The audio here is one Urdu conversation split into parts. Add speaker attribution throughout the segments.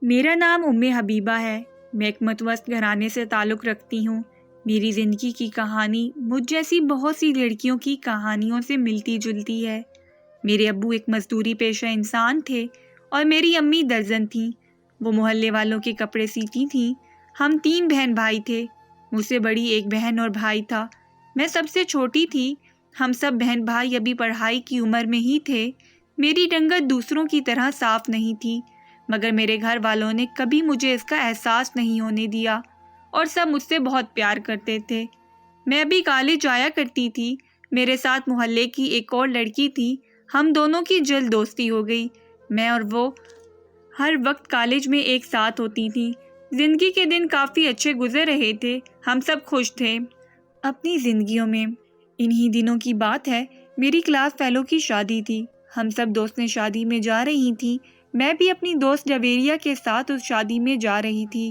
Speaker 1: میرا نام حبیبہ ہے۔ میں ایک متوسط گھرانے سے تعلق رکھتی ہوں۔ میری زندگی کی کہانی مجھ جیسی بہت سی لڑکیوں کی کہانیوں سے ملتی جلتی ہے۔ میرے ابو ایک مزدوری پیشہ انسان تھے اور میری امی درزن تھیں۔ وہ محلے والوں کے کپڑے سیتی تھیں۔ ہم 3 بہن بھائی تھے۔ مجھ سے بڑی ایک بہن اور بھائی تھا۔ میں سب سے چھوٹی تھی۔ ہم سب بہن بھائی ابھی پڑھائی کی عمر میں ہی تھے۔ میری رنگت دوسروں کی طرح صاف نہیں تھی، مگر میرے گھر والوں نے کبھی مجھے اس کا احساس نہیں ہونے دیا اور سب مجھ سے بہت پیار کرتے تھے۔ میں ابھی کالج جایا کرتی تھی۔ میرے ساتھ محلے کی ایک اور لڑکی تھی۔ ہم دونوں کی جلد دوستی ہو گئی۔ میں اور وہ ہر وقت کالج میں ایک ساتھ ہوتی تھیں۔ زندگی کے دن کافی اچھے گزر رہے تھے۔ ہم سب خوش تھے اپنی زندگیوں میں۔ انہی دنوں کی بات ہے، میری کلاس فیلو کی شادی تھی۔ ہم سب دوستیں شادی میں جا رہی تھیں۔ میں بھی اپنی دوست جویریہ کے ساتھ اس شادی میں جا رہی تھی۔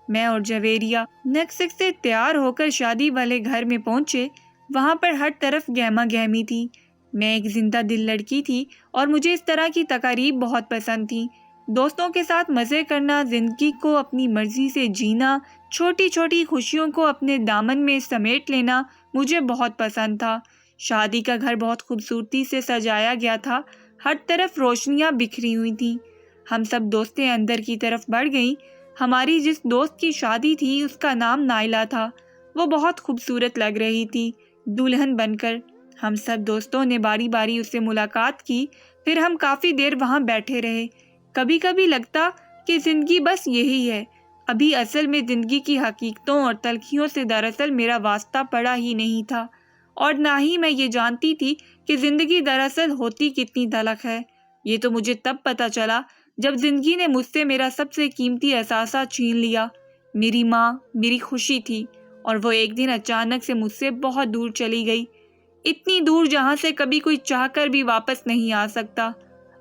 Speaker 1: میں اور جویریہ نکسک سے تیار ہو کر شادی والے گھر میں پہنچے۔ وہاں پر ہر طرف گہما گہمی تھی۔ میں ایک زندہ دل لڑکی تھی اور مجھے اس طرح کی تقاریب بہت پسند تھیں۔ دوستوں کے ساتھ مزے کرنا، زندگی کو اپنی مرضی سے جینا، چھوٹی چھوٹی خوشیوں کو اپنے دامن میں سمیٹ لینا مجھے بہت پسند تھا۔ شادی کا گھر بہت خوبصورتی سے سجایا گیا تھا۔ ہر طرف روشنیاں بکھری ہوئی تھیں۔ ہم سب دوستیں اندر کی طرف بڑھ گئیں۔ ہماری جس دوست کی شادی تھی اس کا نام نائلہ تھا۔ وہ بہت خوبصورت لگ رہی تھی دلہن بن کر۔ ہم سب دوستوں نے باری باری اس سے ملاقات کی، پھر ہم کافی دیر وہاں بیٹھے رہے۔ کبھی کبھی لگتا کہ زندگی بس یہی ہے۔ ابھی اصل میں زندگی کی حقیقتوں اور تلخیوں سے دراصل میرا واسطہ پڑا ہی نہیں تھا، اور نہ ہی میں یہ جانتی تھی کہ زندگی دراصل ہوتی کتنی تلخ ہے۔ یہ تو مجھے تب پتہ چلا جب زندگی نے مجھ سے میرا سب سے قیمتی اثاثہ چھین لیا۔ میری ماں میری خوشی تھی، اور وہ ایک دن اچانک سے مجھ سے بہت دور چلی گئی۔ اتنی دور جہاں سے کبھی کوئی چاہ کر بھی واپس نہیں آ سکتا۔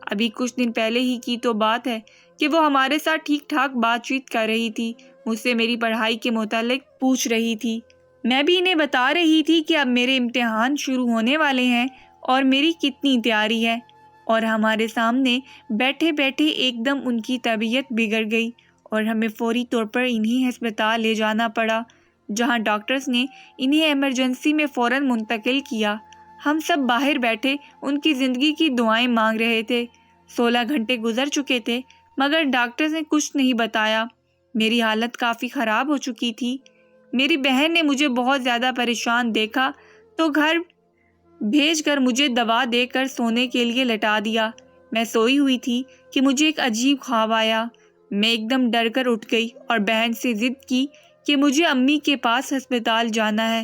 Speaker 1: ابھی کچھ دن پہلے ہی کی تو بات ہے کہ وہ ہمارے ساتھ ٹھیک ٹھاک بات چیت کر رہی تھی۔ مجھ سے میری پڑھائی کے متعلق پوچھ رہی تھی۔ میں بھی انہیں بتا رہی تھی کہ اب میرے امتحان شروع ہونے والے ہیں اور میری کتنی تیاری ہے، اور ہمارے سامنے بیٹھے بیٹھے ایک دم ان کی طبیعت بگڑ گئی اور ہمیں فوری طور پر انہیں ہسپتال لے جانا پڑا، جہاں ڈاکٹرز نے انہیں ایمرجنسی میں فوراً منتقل کیا۔ ہم سب باہر بیٹھے ان کی زندگی کی دعائیں مانگ رہے تھے۔ 16 گھنٹے گزر چکے تھے، مگر ڈاکٹرز نے کچھ نہیں بتایا۔ میری حالت کافی خراب ہو چکی تھی۔ میری بہن نے مجھے بہت زیادہ پریشان دیکھا تو گھر بھیج کر مجھے دوا دے کر سونے کے لیے لٹا دیا۔ میں سوئی ہوئی تھی کہ مجھے ایک عجیب خواب آیا۔ میں ایک دم ڈر کر اٹھ گئی اور بہن سے ضد کی کہ مجھے امی کے پاس ہسپتال جانا ہے۔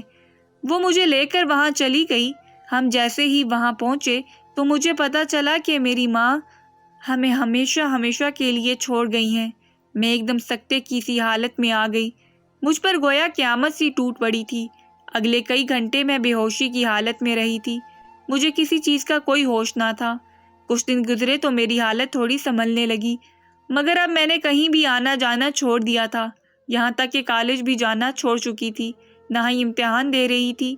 Speaker 1: وہ مجھے لے کر وہاں چلی گئی۔ ہم جیسے ہی وہاں پہنچے تو مجھے پتا چلا کہ میری ماں ہمیں ہمیشہ ہمیشہ کے لیے چھوڑ گئی ہیں۔ میں ایک دم سکتے کی سی حالت میں آ گئی۔ مجھ پر گویا قیامت سی ٹوٹ پڑی تھی۔ اگلے کئی گھنٹے میں بے ہوشی کی حالت میں رہی تھی۔ مجھے کسی چیز کا کوئی ہوش نہ تھا۔ کچھ دن گزرے تو میری حالت تھوڑی سنبھلنے لگی، مگر اب میں نے کہیں بھی آنا جانا چھوڑ دیا تھا، یہاں تک کہ کالج بھی جانا چھوڑ چکی تھی، نہ ہی امتحان دے رہی تھی۔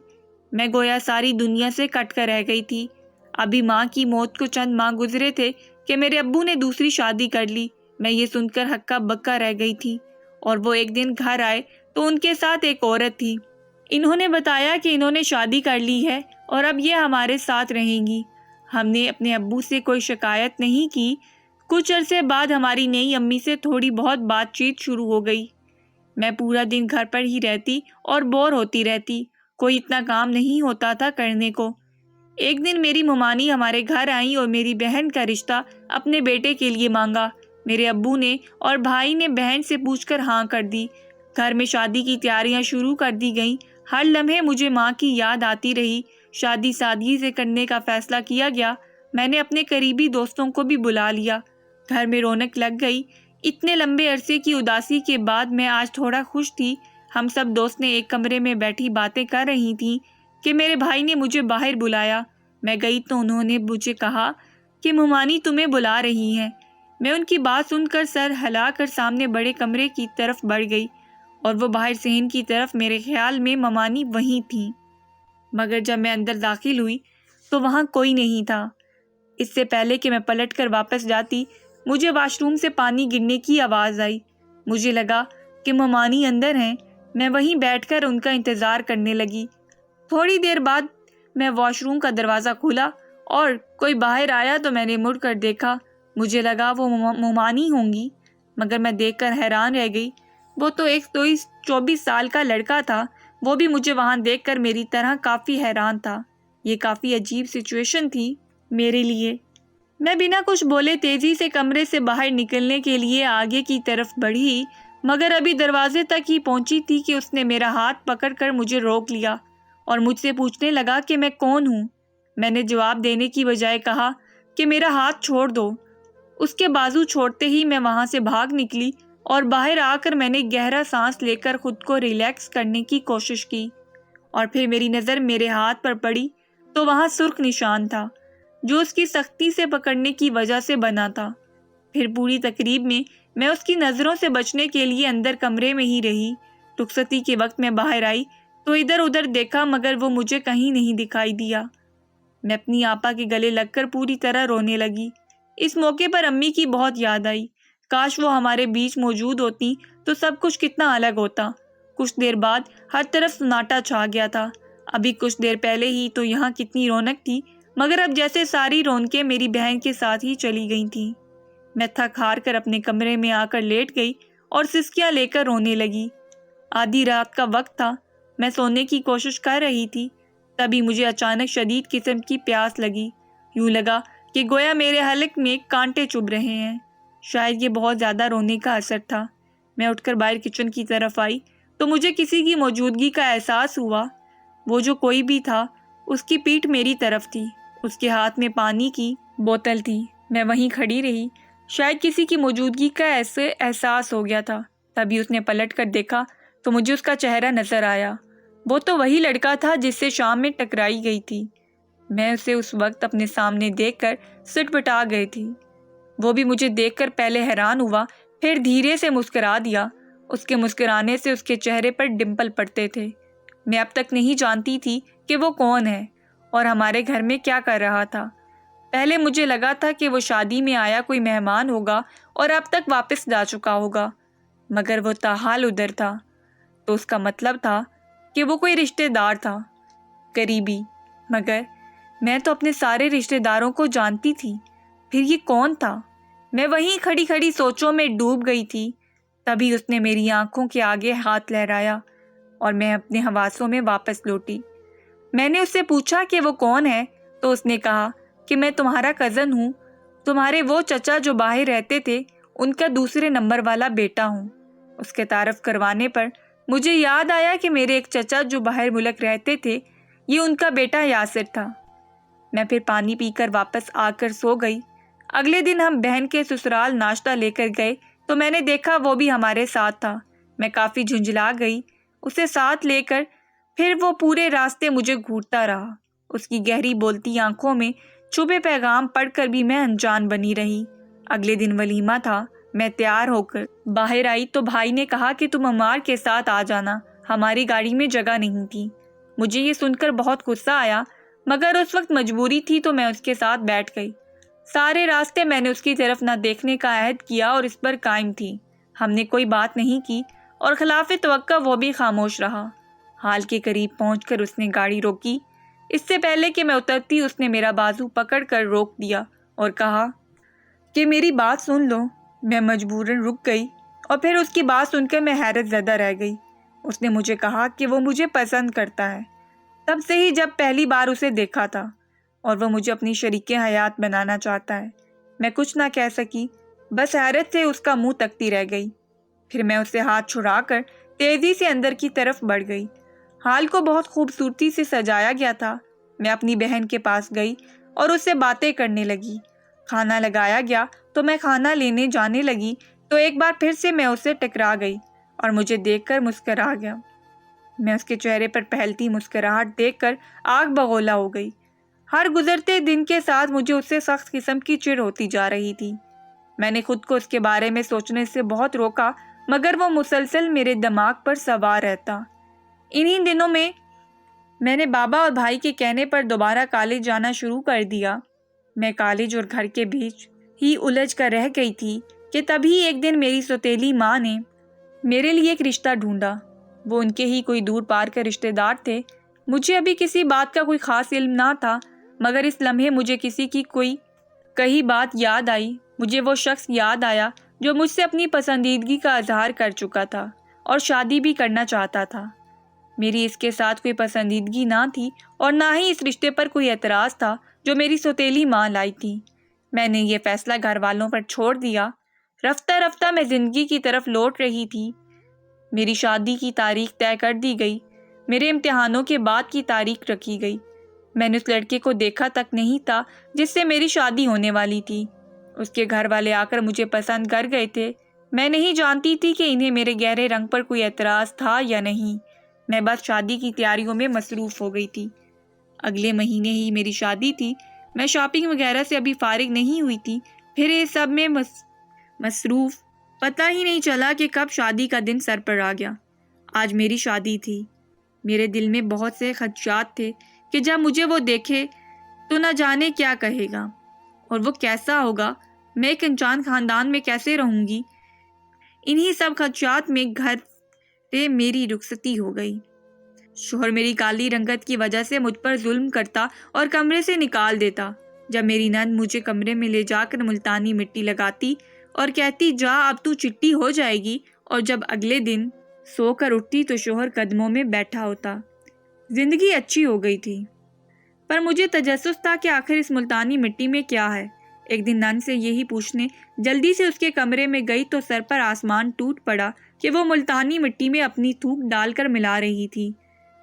Speaker 1: میں گویا ساری دنیا سے کٹ کر رہ گئی تھی۔ ابھی ماں کی موت کو چند ماہ گزرے تھے کہ میرے ابو نے دوسری شادی کر لی۔ میں یہ سن کر ہکا بکا رہ گئی تھی، اور وہ ایک دن گھر آئے تو ان کے ساتھ ایک عورت تھی۔ انہوں نے بتایا کہ انہوں نے شادی کر لی ہے اور اب یہ ہمارے ساتھ رہیں گی۔ ہم نے اپنے ابو سے کوئی شکایت نہیں کی۔ کچھ عرصے بعد ہماری نئی امی سے تھوڑی بہت بات چیت شروع ہو گئی۔ میں پورا دن گھر پر ہی رہتی اور بور ہوتی رہتی۔ کوئی اتنا کام نہیں ہوتا تھا کرنے کو۔ ایک دن میری ممانی ہمارے گھر آئیں اور میری بہن کا رشتہ اپنے بیٹے کے لیے مانگا۔ میرے ابو نے اور بھائی نے بہن سے پوچھ کر ہاں کر دی۔ گھر میں شادی کی تیاریاں شروع کر دی گئیں۔ ہر لمحے مجھے ماں کی یاد آتی رہی۔ شادی سادگی سے کرنے کا فیصلہ کیا گیا۔ میں نے اپنے قریبی دوستوں کو بھی بلا لیا۔ گھر میں رونق لگ گئی۔ اتنے لمبے عرصے کی اداسی کے بعد میں آج تھوڑا خوش تھی۔ ہم سب دوست نے ایک کمرے میں بیٹھی باتیں کر رہی تھیں کہ میرے بھائی نے مجھے باہر بلایا۔ میں گئی تو انہوں نے مجھے کہا کہ ممانی تمہیں بلا رہی ہیں۔ میں ان کی بات سن کر سر ہلا کر سامنے بڑے کمرے کی طرف بڑھ گئی، اور وہ باہر صحن کی طرف میرے خیال میں ممانی وہیں تھیں، مگر جب میں اندر داخل ہوئی تو وہاں کوئی نہیں تھا۔ اس سے پہلے کہ میں پلٹ کر واپس جاتی، مجھے واش روم سے پانی گرنے کی آواز آئی۔ مجھے لگا کہ ممانی اندر ہیں۔ میں وہیں بیٹھ کر ان کا انتظار کرنے لگی۔ تھوڑی دیر بعد میں واش روم کا دروازہ کھولا اور کوئی باہر آیا تو میں نے مڑ کر دیکھا۔ مجھے لگا وہ ممانی ہوں گی، مگر میں دیکھ کر حیران رہ گئی۔ وہ تو ایک 24 سال کا لڑکا تھا، وہ بھی مجھے وہاں دیکھ کر میری طرح کافی حیران تھا۔ یہ کافی عجیب سچویشن تھی میرے لیے۔ میں بنا کچھ بولے تیزی سے کمرے سے باہر نکلنے کے لیے آگے کی طرف بڑھی، مگر ابھی دروازے تک ہی پہنچی تھی کہ اس نے میرا ہاتھ پکڑ کر مجھے روک لیا اور مجھ سے پوچھنے لگا کہ میں کون ہوں۔ میں نے جواب دینے کی بجائے کہا کہ میرا ہاتھ چھوڑ دو۔ اس کے بازو چھوڑتے ہی میں وہاں سے بھاگ نکلی اور باہر آ کر میں نے گہرا سانس لے کر خود کو ریلیکس کرنے کی کوشش کی، اور پھر میری نظر میرے ہاتھ پر پڑی تو وہاں سرخ نشان تھا جو اس کی سختی سے پکڑنے کی وجہ سے بنا تھا۔ پھر پوری تقریب میں اس کی نظروں سے بچنے کے لیے اندر کمرے میں ہی رہی۔ رخصتی کے وقت میں باہر آئی تو ادھر ادھر دیکھا، مگر وہ مجھے کہیں نہیں دکھائی دیا۔ میں اپنی آپا کے گلے لگ کر پوری طرح رونے لگی۔ اس موقع پر امی کی بہت یاد آئی۔ کاش وہ ہمارے بیچ موجود ہوتی تو سب کچھ کتنا الگ ہوتا۔ کچھ دیر بعد ہر طرف سناٹا چھا گیا تھا۔ ابھی کچھ دیر پہلے ہی تو یہاں کتنی رونق تھی، مگر اب جیسے ساری رونقیں میری بہن کے ساتھ ہی چلی گئی تھیں۔ میں تھک ہار کر اپنے کمرے میں آ کر لیٹ گئی اور سسکیاں لے کر رونے لگی۔ آدھی رات کا وقت تھا، میں سونے کی کوشش کر رہی تھی، تبھی مجھے اچانک شدید قسم کی پیاس لگی۔ یوں لگا کہ گویا میرے حلق میں کانٹے چبھ رہے ہیں۔ شاید یہ بہت زیادہ رونے کا اثر تھا۔ میں اٹھ کر باہر کچن کی طرف آئی تو مجھے کسی کی موجودگی کا احساس ہوا۔ وہ جو کوئی بھی تھا، اس کی پیٹھ میری طرف تھی۔ اس کے ہاتھ میں پانی کی بوتل تھی۔ میں وہیں کھڑی رہی۔ شاید کسی کی موجودگی کا ایسے احساس ہو گیا تھا۔ تبھی اس نے پلٹ کر دیکھا تو مجھے اس کا چہرہ نظر آیا۔ وہ تو وہی لڑکا تھا جس سے شام میں ٹکرائی گئی تھی۔ میں اسے اس وقت اپنے سامنے دیکھ کر سٹ پٹا گئی تھی۔ وہ بھی مجھے دیکھ کر پہلے حیران ہوا، پھر دھیرے سے مسکرا دیا۔ اس کے مسکرانے سے اس کے چہرے پر ڈمپل پڑتے تھے۔ میں اب تک نہیں جانتی تھی کہ وہ کون ہے اور ہمارے گھر میں کیا کر رہا تھا۔ پہلے مجھے لگا تھا کہ وہ شادی میں آیا کوئی مہمان ہوگا اور اب تک واپس جا چکا ہوگا، مگر وہ تاحال ادھر تھا، تو اس کا مطلب تھا کہ وہ کوئی رشتہ دار تھا، قریبی۔ مگر میں تو اپنے سارے رشتہ داروں کو جانتی تھی، پھر یہ کون تھا؟ میں وہیں کھڑی کھڑی سوچوں میں ڈوب گئی تھی۔ تبھی اس نے میری آنکھوں کے آگے ہاتھ لہرایا اور میں اپنے حواسوں میں واپس لوٹی۔ میں نے اس سے پوچھا کہ وہ کون ہے تو اس نے کہا کہ میں تمہارا کزن ہوں، تمہارے وہ چچا جو باہر رہتے تھے ان کا دوسرے نمبر والا بیٹا ہوں۔ اس کے تعارف کروانے پر مجھے یاد آیا کہ میرے ایک چچا جو باہر ملک رہتے تھے، یہ ان کا بیٹا یاسر تھا۔ میں پھر پانی پی کر واپس آ کر سو گئی۔ اگلے دن ہم بہن کے سسرال ناشتہ لے کر گئے تو میں نے دیکھا وہ بھی ہمارے ساتھ تھا۔ میں کافی جھنجھلا گئی اسے ساتھ لے کر، پھر وہ پورے راستے مجھے گھورتا رہا۔ اس کی گہری بولتی آنکھوں میں چھپے پیغام پڑھ کر بھی میں انجان بنی رہی۔ اگلے دن ولیمہ تھا۔ میں تیار ہو کر باہر آئی تو بھائی نے کہا کہ تم عمار کے ساتھ آ جانا، ہماری گاڑی میں جگہ نہیں تھی۔ مجھے یہ سن کر بہت غصہ آیا، مگر اس وقت مجبوری تھی تو میں اس کے ساتھ بیٹھ گئی۔ سارے راستے میں نے اس کی طرف نہ دیکھنے کا عہد کیا اور اس پر قائم تھی۔ ہم نے کوئی بات نہیں کی اور خلاف توقع وہ بھی خاموش رہا۔ حال کے قریب پہنچ کر اس نے گاڑی روکی۔ اس سے پہلے کہ میں اترتی اس نے میرا بازو پکڑ کر روک دیا اور کہا کہ میری بات سن لو۔ میں مجبوراً رک گئی اور پھر اس کی بات سن کر میں حیرت زدہ رہ گئی۔ اس نے مجھے کہا کہ وہ مجھے پسند کرتا ہے، تب سے ہی جب پہلی بار اسے دیکھا تھا، اور وہ مجھے اپنی شریک حیات بنانا چاہتا ہے۔ میں کچھ نہ کہہ سکی، بس حیرت سے اس کا منہ تکتی رہ گئی۔ پھر میں اسے ہاتھ چھڑا کر تیزی سے اندر کی طرف بڑھ گئی۔ حال کو بہت خوبصورتی سے سجایا گیا تھا۔ میں اپنی بہن کے پاس گئی اور اس سے باتیں کرنے لگی۔ کھانا لگایا گیا تو میں کھانا لینے جانے لگی تو ایک بار پھر سے میں اسے ٹکرا گئی اور مجھے دیکھ کر مسکرا گیا۔ میں اس کے چہرے پر پھیلتی مسکراہٹ دیکھ کر آگ بگولا ہو گئی۔ ہر گزرتے دن کے ساتھ مجھے اس سے سخت قسم کی چڑ ہوتی جا رہی تھی۔ میں نے خود کو اس کے بارے میں سوچنے سے بہت روکا، مگر وہ مسلسل میرے دماغ پر سوار رہتا۔ انہی دنوں میں نے بابا اور بھائی کے کہنے پر دوبارہ کالج جانا شروع کر دیا۔ میں کالج اور گھر کے بیچ ہی الجھ کر رہ گئی تھی کہ تبھی ایک دن میری سوتیلی ماں نے میرے لیے ایک رشتہ ڈھونڈا۔ وہ ان کے ہی کوئی دور پار کے رشتے دار تھے۔ مجھے ابھی کسی بات کا کوئی خاص علم نہ تھا، مگر اس لمحے مجھے کسی کی کوئی کہی بات یاد آئی۔ مجھے وہ شخص یاد آیا جو مجھ سے اپنی پسندیدگی کا اظہار کر چکا تھا اور شادی بھی کرنا چاہتا تھا۔ میری اس کے ساتھ کوئی پسندیدگی نہ تھی اور نہ ہی اس رشتے پر کوئی اعتراض تھا جو میری سوتیلی ماں لائی تھی۔ میں نے یہ فیصلہ گھر والوں پر چھوڑ دیا۔ رفتہ رفتہ میں زندگی کی طرف لوٹ رہی تھی۔ میری شادی کی تاریخ طے کر دی گئی۔ میرے امتحانوں کے بعد کی تاریخ رکھی گئی۔ میں نے اس لڑکے کو دیکھا تک نہیں تھا جس سے میری شادی ہونے والی تھی۔ اس کے گھر والے آ کر مجھے پسند کر گئے تھے۔ میں نہیں جانتی تھی کہ انہیں میرے گہرے رنگ پر کوئی اعتراض تھا یا نہیں۔ میں بس شادی کی تیاریوں میں مصروف ہو گئی تھی۔ اگلے مہینے ہی میری شادی تھی۔ میں شاپنگ وغیرہ سے ابھی فارغ نہیں ہوئی تھی، پھر یہ سب میں مصروف پتہ ہی نہیں چلا کہ کب شادی کا دن سر پر آ گیا۔ آج میری شادی تھی۔ میرے دل میں بہت سے خدشات تھے کہ جب مجھے وہ دیکھے تو نہ جانے کیا کہے گا اور وہ کیسا ہوگا، میں ایک انجان خاندان میں کیسے رہوں گی۔ انہی سب خدشات میں گھر سے میری رخصتی ہو گئی۔ شوہر میری کالی رنگت کی وجہ سے مجھ پر ظلم کرتا اور کمرے سے نکال دیتا۔ جب میری نند مجھے کمرے میں لے جا کر ملتانی مٹی لگاتی اور کہتی جا اب تو چٹی ہو جائے گی، اور جب اگلے دن سو کر اٹھتی تو شوہر قدموں میں بیٹھا ہوتا۔ زندگی اچھی ہو گئی تھی، پر مجھے تجسس تھا کہ آخر اس ملتانی مٹی میں کیا ہے۔ ایک دن نند سے یہی پوچھنے جلدی سے اس کے کمرے میں گئی تو سر پر آسمان ٹوٹ پڑا کہ وہ ملتانی مٹی میں اپنی تھوک ڈال کر ملا رہی تھی۔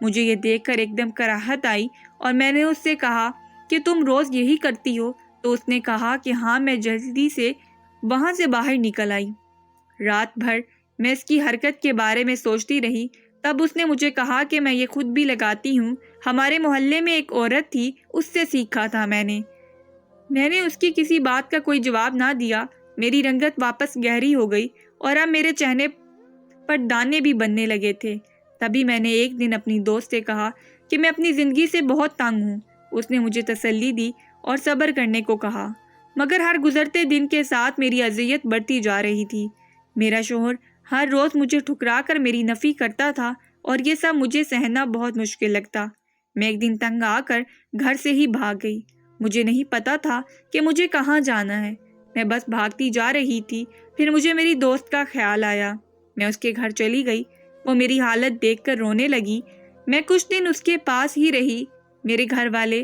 Speaker 1: مجھے یہ دیکھ کر ایک دم کراہت آئی اور میں نے اس سے کہا کہ تم روز یہی کرتی ہو؟ تو اس نے کہا کہ ہاں۔ میں جلدی سے وہاں سے باہر نکل آئی۔ رات بھر میں اس کی حرکت کے بارے میں سوچتی رہی۔ تب اس نے مجھے کہا کہ میں یہ خود بھی لگاتی ہوں، ہمارے محلے میں ایک عورت تھی، اس سے سیکھا تھا میں نے۔ اس کی کسی بات کا کوئی جواب نہ دیا۔ میری رنگت واپس گہری ہو گئی اور اب میرے چہرے پر دانے بھی بننے لگے تھے۔ تبھی میں نے ایک دن اپنی دوست سے کہا کہ میں اپنی زندگی سے بہت تنگ ہوں۔ اس نے مجھے تسلی دی اور صبر کرنے کو کہا، مگر ہر گزرتے دن کے ساتھ میری اذیت بڑھتی جا رہی تھی۔ میرا شوہر ہر روز مجھے ٹھکرا کر میری نفی کرتا تھا اور یہ سب مجھے سہنا بہت مشکل لگتا۔ میں ایک دن تنگ آ کر گھر سے ہی بھاگ گئی۔ مجھے نہیں پتا تھا کہ مجھے کہاں جانا ہے، میں بس بھاگتی جا رہی تھی۔ پھر مجھے میری دوست کا خیال آیا۔ میں اس کے گھر چلی گئی۔ وہ میری حالت دیکھ کر رونے لگی۔ میں کچھ دن اس کے پاس ہی رہی۔ میرے گھر والے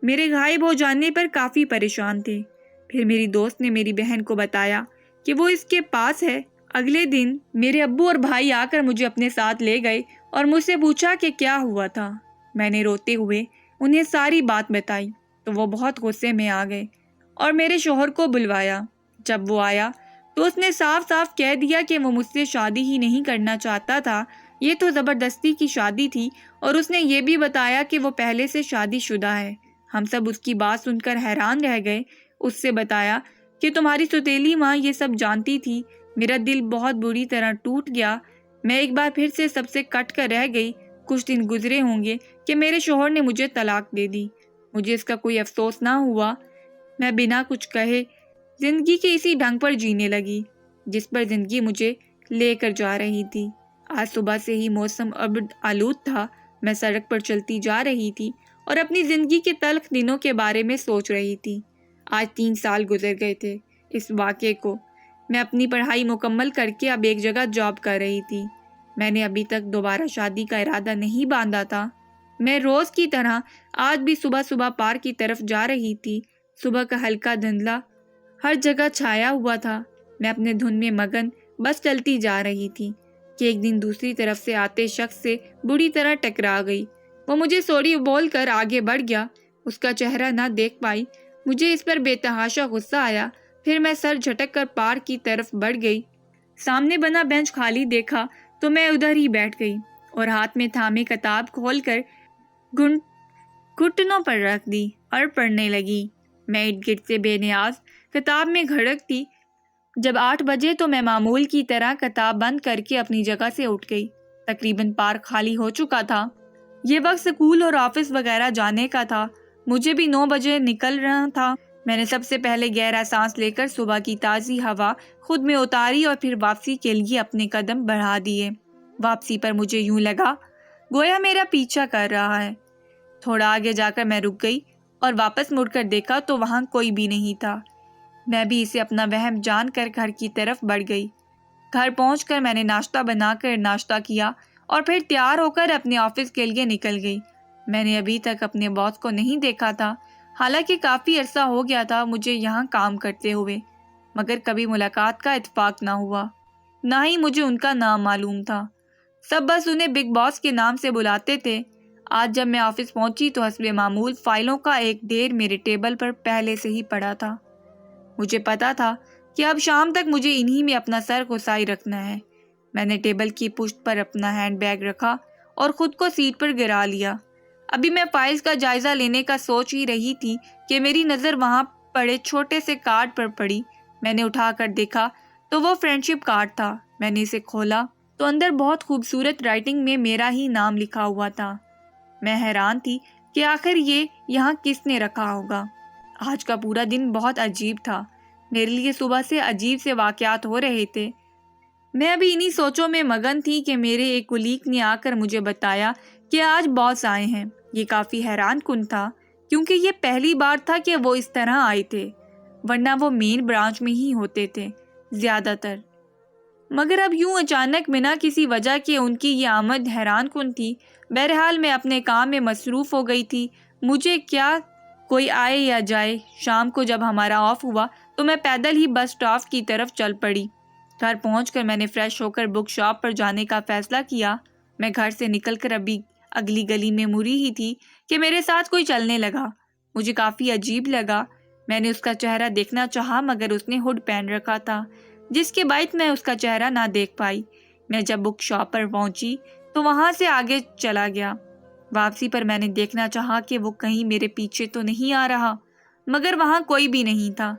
Speaker 1: میرے غائب ہو جانے پر کافی پریشان تھے۔ پھر میری دوست نے میری بہن کو بتایا کہ وہ اس کے پاس ہے۔ اگلے دن میرے ابو اور بھائی آ کر مجھے اپنے ساتھ لے گئے اور مجھ سے پوچھا کہ کیا ہوا تھا۔ میں نے روتے ہوئے انہیں ساری بات بتائی تو وہ بہت غصے میں آ گئے اور میرے شوہر کو بلوایا۔ جب وہ آیا تو اس نے صاف صاف کہہ دیا کہ وہ مجھ سے شادی ہی نہیں کرنا چاہتا تھا، یہ تو زبردستی کی شادی تھی، اور اس نے یہ بھی بتایا کہ وہ پہلے سے شادی شدہ ہے۔ ہم سب اس کی بات سن کر حیران رہ گئے۔ اس سے بتایا کہ تمہاری سوتیلی ماں یہ سب جانتی تھی۔ میرا دل بہت بری طرح ٹوٹ گیا۔ میں ایک بار پھر سے سب سے کٹ کر رہ گئی۔ کچھ دن گزرے ہوں گے کہ میرے شوہر نے مجھے طلاق دے دی۔ مجھے اس کا کوئی افسوس نہ ہوا۔ میں بنا کچھ کہے زندگی کے اسی ڈھنگ پر جینے لگی جس پر زندگی مجھے لے کر جا رہی تھی۔ آج صبح سے ہی موسم ابر آلود تھا۔ میں سڑک پر چلتی جا رہی تھی اور اپنی زندگی کے تلخ دنوں کے بارے میں سوچ رہی تھی۔ آج 3 سال گزر گئے تھے اس واقعے کو۔ میں اپنی پڑھائی مکمل کر کے اب ایک جگہ جاب کر رہی تھی۔ میں نے ابھی تک دوبارہ شادی کا ارادہ نہیں باندھا تھا۔ میں روز کی طرح آج بھی صبح صبح پارک کی طرف جا رہی تھی۔ صبح کا ہلکا دھندلا ہر جگہ چھایا ہوا تھا۔ میں اپنے دھن میں مگن بس چلتی جا رہی تھی کہ ایک دن دوسری طرف سے آتے شخص سے بری طرح ٹکرا گئی۔ وہ مجھے سوری بول کر آگے بڑھ گیا۔ اس کا چہرہ نہ دیکھ پائی۔ مجھے اس پر بے تحاشا غصہ آیا۔ پھر میں سر جھٹک کر پارک کی طرف بڑھ گئی۔ سامنے بنا بینچ خالی دیکھا تو میں ادھر ہی بیٹھ گئی اور ہاتھ میں تھامے کتاب کھول کر گھٹنوں پر رکھ دی اور پڑھنے لگی۔ میں ارد گرد سے بے نیاز کتاب میں گھڑکتی۔ جب 8 بجے تو میں معمول کی طرح کتاب بند کر کے اپنی جگہ سے اٹھ گئی۔ تقریباً پارک خالی ہو چکا تھا۔ یہ وقت سکول اور آفس وغیرہ جانے کا تھا۔ مجھے بھی 9 بجے نکل رہا تھا۔ میں نے سب سے پہلے گہرا سانس لے کر صبح کی تازی ہوا خود میں اتاری اور پھر واپسی کے لیے اپنے قدم بڑھا دیے۔ واپسی پر مجھے یوں لگا گویا میرا پیچھا کر رہا ہے۔ تھوڑا آگے جا کر میں رک گئی اور واپس مڑ کر دیکھا تو وہاں کوئی بھی نہیں تھا۔ میں بھی اسے اپنا وہم جان کر گھر کی طرف بڑھ گئی۔ گھر پہنچ کر میں نے ناشتہ بنا کر ناشتہ کیا اور پھر تیار ہو کر اپنے آفس کے لیے نکل گئی۔ میں نے ابھی تک اپنے باس کو نہیں دیکھا تھا، حالانکہ کافی عرصہ ہو گیا تھا مجھے یہاں کام کرتے ہوئے، مگر کبھی ملاقات کا اتفاق نہ ہوا، نہ ہی مجھے ان کا نام معلوم تھا۔ سب بس انہیں بگ باس کے نام سے بلاتے تھے۔ آج جب میں آفس پہنچی تو حسب معمول فائلوں کا ایک ڈھیر میرے ٹیبل پر پہلے سے ہی پڑا تھا۔ مجھے پتا تھا کہ اب شام تک مجھے انہی میں اپنا سر گھسائی رکھنا ہے۔ میں نے ٹیبل کی پشت پر اپنا ہینڈ بیگ رکھا اور خود کو سیٹ پر گرا لیا۔ ابھی میں فائلز کا جائزہ لینے کا سوچ ہی رہی تھی کہ میری نظر وہاں پڑے چھوٹے سے کارڈ پر پڑی۔ میں نے اٹھا کر دیکھا تو وہ فرینڈشپ کارڈ تھا۔ میں نے اسے کھولا تو اندر بہت خوبصورت رائٹنگ میں میرا ہی نام لکھا ہوا تھا۔ میں حیران تھی کہ آخر یہ یہاں کس نے رکھا ہوگا۔ آج کا پورا دن بہت عجیب تھا۔ میرے لیے صبح سے عجیب سے واقعات ہو رہے تھے۔ میں ابھی انہی سوچوں میں مگن تھی کہ میرے ایک کولیگ نے آ کر مجھے بتایا کہ آج باس آئے ہیں۔ یہ کافی حیران کن تھا کیونکہ یہ پہلی بار تھا کہ وہ اس طرح آئے تھے، ورنہ وہ مین برانچ میں ہی ہوتے تھے زیادہ تر، مگر اب یوں اچانک بنا کسی وجہ کے ان کی یہ آمد حیران کن تھی۔ بہرحال میں اپنے کام میں مصروف ہو گئی تھی، مجھے کیا کوئی آئے یا جائے۔ شام کو جب ہمارا آف ہوا تو میں پیدل ہی بس اسٹاپ کی طرف چل پڑی۔ گھر پہنچ کر میں نے فریش ہو کر بک شاپ پر جانے کا فیصلہ کیا۔ میں گھر سے نکل کر ابھی اگلی گلی میں مڑی ہی تھی کہ میرے ساتھ کوئی چلنے لگا۔ مجھے کافی عجیب لگا۔ میں نے اس کا چہرہ دیکھنا چاہا مگر اس نے ہڈ پہن رکھا تھا، جس کے باعث میں اس کا چہرہ نہ دیکھ پائی۔ میں جب بک شاپ پر پہنچی تو وہاں سے آگے چلا گیا۔ واپسی پر میں نے دیکھنا چاہا کہ وہ کہیں میرے پیچھے تو نہیں آ رہا، مگر وہاں کوئی بھی نہیں تھا۔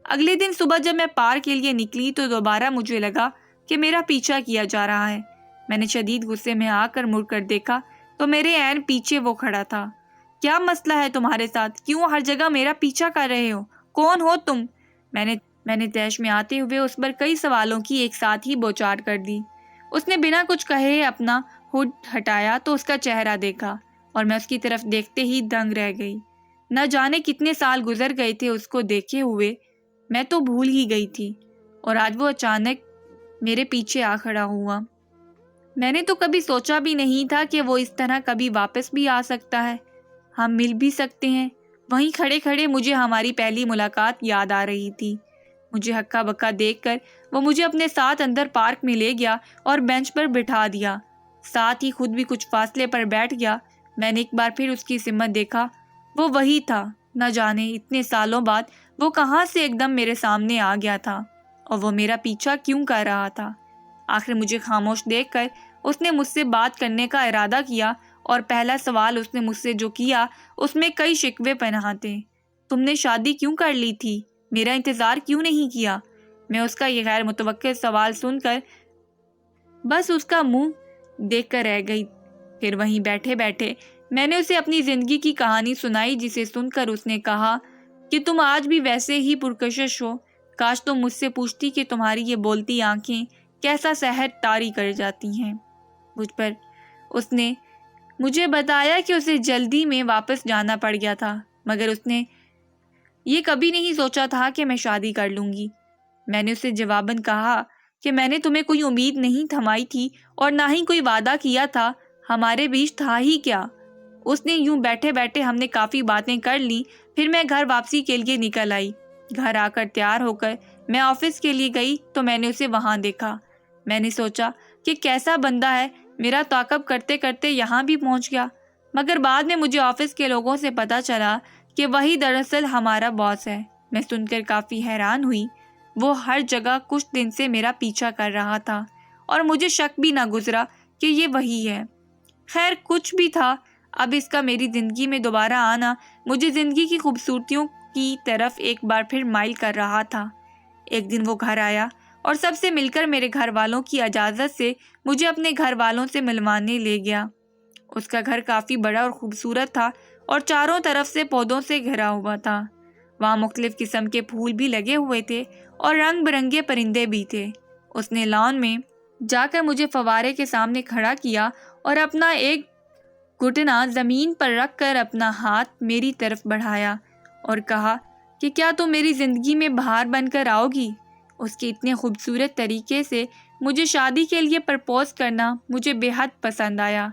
Speaker 1: اگلے دن صبح جب میں پارک کے لیے نکلی تو دوبارہ مجھے لگا کہ میرا پیچھا کیا جا رہا ہے۔ میں نے شدید غصے میں آ کر مڑ کر دیکھا تو میرے عین پیچھے وہ کھڑا تھا۔ کیا مسئلہ ہے تمہارے ساتھ؟ کیوں ہر جگہ میرا پیچھا کر رہے ہو؟ کون ہو تم؟ میں نے تیش میں آتے ہوئے اس پر کئی سوالوں کی ایک ساتھ ہی بوچھار کر دی۔ اس نے بنا کچھ کہے اپنا ہڈ ہٹایا تو اس کا چہرہ دیکھا اور میں اس کی طرف دیکھتے ہی دنگ رہ گئی۔ نہ جانے کتنے سال گزر گئے تھے اس کو دیکھے ہوئے، میں تو بھول ہی گئی تھی، اور آج وہ اچانک میرے پیچھے آ کھڑا ہوا۔ میں نے تو کبھی سوچا بھی نہیں تھا کہ وہ اس طرح کبھی واپس بھی آ سکتا ہے، ہم مل بھی سکتے ہیں۔ وہیں کھڑے کھڑے مجھے ہماری پہلی ملاقات یاد آ رہی تھی۔ مجھے ہکا بکا دیکھ کر وہ مجھے اپنے ساتھ اندر پارک میں لے گیا اور بینچ پر بٹھا دیا، ساتھ ہی خود بھی کچھ فاصلے پر بیٹھ گیا۔ میں نے ایک بار پھر اس کی سمت دیکھا، وہ وہی تھا۔ نہ جانے اتنے سالوں بعد وہ کہاں سے ایک دم میرے سامنے آ گیا تھا، اور وہ میرا پیچھا کیوں کر رہا تھا؟ آخر مجھے خاموش دیکھ کر اس نے مجھ سے بات کرنے کا ارادہ کیا، اور پہلا سوال اس نے مجھ سے جو کیا اس میں کئی شکوے پنہاں تھے۔ تم نے شادی کیوں کر لی تھی؟ میرا انتظار کیوں نہیں کیا؟ میں اس کا یہ غیر متوقع سوال سن کر بس اس کا منہ دیکھ کر رہ گئی۔ پھر وہیں بیٹھے بیٹھے میں نے اسے اپنی زندگی کی کہانی سنائی، جسے سن کر اس نے کہا کہ تم آج بھی ویسے ہی پرکشش ہو۔ کاش تم مجھ سے پوچھتی کہ تمہاری یہ بولتی آنکھیں کیسا سحر طاری کر جاتی ہیں مجھ پر۔ اس نے مجھے بتایا کہ اسے جلدی میں واپس جانا پڑ گیا تھا، مگر اس نے یہ کبھی نہیں سوچا تھا کہ میں شادی کر لوں گی۔ میں نے اسے جواباً کہا کہ میں نے تمہیں کوئی امید نہیں تھمائی تھی اور نہ ہی کوئی وعدہ کیا تھا، ہمارے بیچ تھا ہی کیا۔ اس نے یوں بیٹھے بیٹھے ہم نے کافی باتیں کر لیں، پھر میں گھر واپسی کے لیے نکل آئی۔ گھر آ کر تیار ہو کر میں آفس کے لیے گئی تو میں نے اسے وہاں دیکھا۔ میں نے سوچا کہ کیسا بندہ ہے، میرا تعاقب کرتے کرتے یہاں بھی پہنچ گیا، مگر بعد میں مجھے آفس کے لوگوں سے پتہ چلا کہ وہی دراصل ہمارا باس ہے۔ میں سن کر کافی حیران ہوئی۔ وہ ہر جگہ کچھ دن سے میرا پیچھا کر رہا تھا اور مجھے شک بھی نہ گزرا کہ یہ وہی ہے۔ خیر کچھ بھی تھا، اب اس کا میری زندگی میں دوبارہ آنا مجھے زندگی کی خوبصورتیوں کی طرف ایک بار پھر مائل کر رہا تھا۔ ایک دن وہ گھر آیا اور سب سے مل کر میرے گھر والوں کی اجازت سے مجھے اپنے گھر والوں سے ملوانے لے گیا۔ اس کا گھر کافی بڑا اور خوبصورت تھا اور چاروں طرف سے پودوں سے گھرا ہوا تھا۔ وہاں مختلف قسم کے پھول بھی لگے ہوئے تھے اور رنگ برنگے پرندے بھی تھے۔ اس نے لان میں جا کر مجھے فوارے کے سامنے کھڑا کیا اور اپنا ایک گھٹنا زمین پر رکھ کر اپنا ہاتھ میری طرف بڑھایا اور کہا کہ کیا تم میری زندگی میں بہار بن کر آؤ گی؟ اس کے اتنے خوبصورت طریقے سے مجھے شادی کے لیے پرپوز کرنا مجھے بے حد پسند آیا۔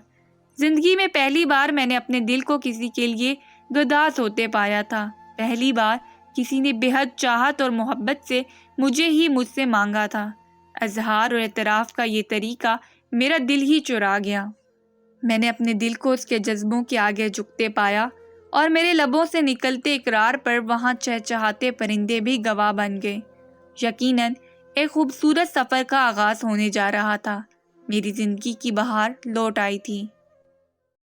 Speaker 1: زندگی میں پہلی بار میں نے اپنے دل کو کسی کے لیے گداز ہوتے پایا تھا۔ پہلی بار کسی نے بے حد چاہت اور محبت سے مجھ سے مانگا تھا۔ اظہار اور اعتراف کا یہ طریقہ میرا دل ہی چرا گیا۔ میں نے اپنے دل کو اس کے جذبوں کے آگے جھکتے پایا اور میرے لبوں سے نکلتے اقرار پر وہاں چہچہاتے پرندے بھی گواہ بن گئے۔ یقیناً ایک خوبصورت سفر کا آغاز ہونے جا رہا تھا۔ میری زندگی کی بہار لوٹ آئی تھی۔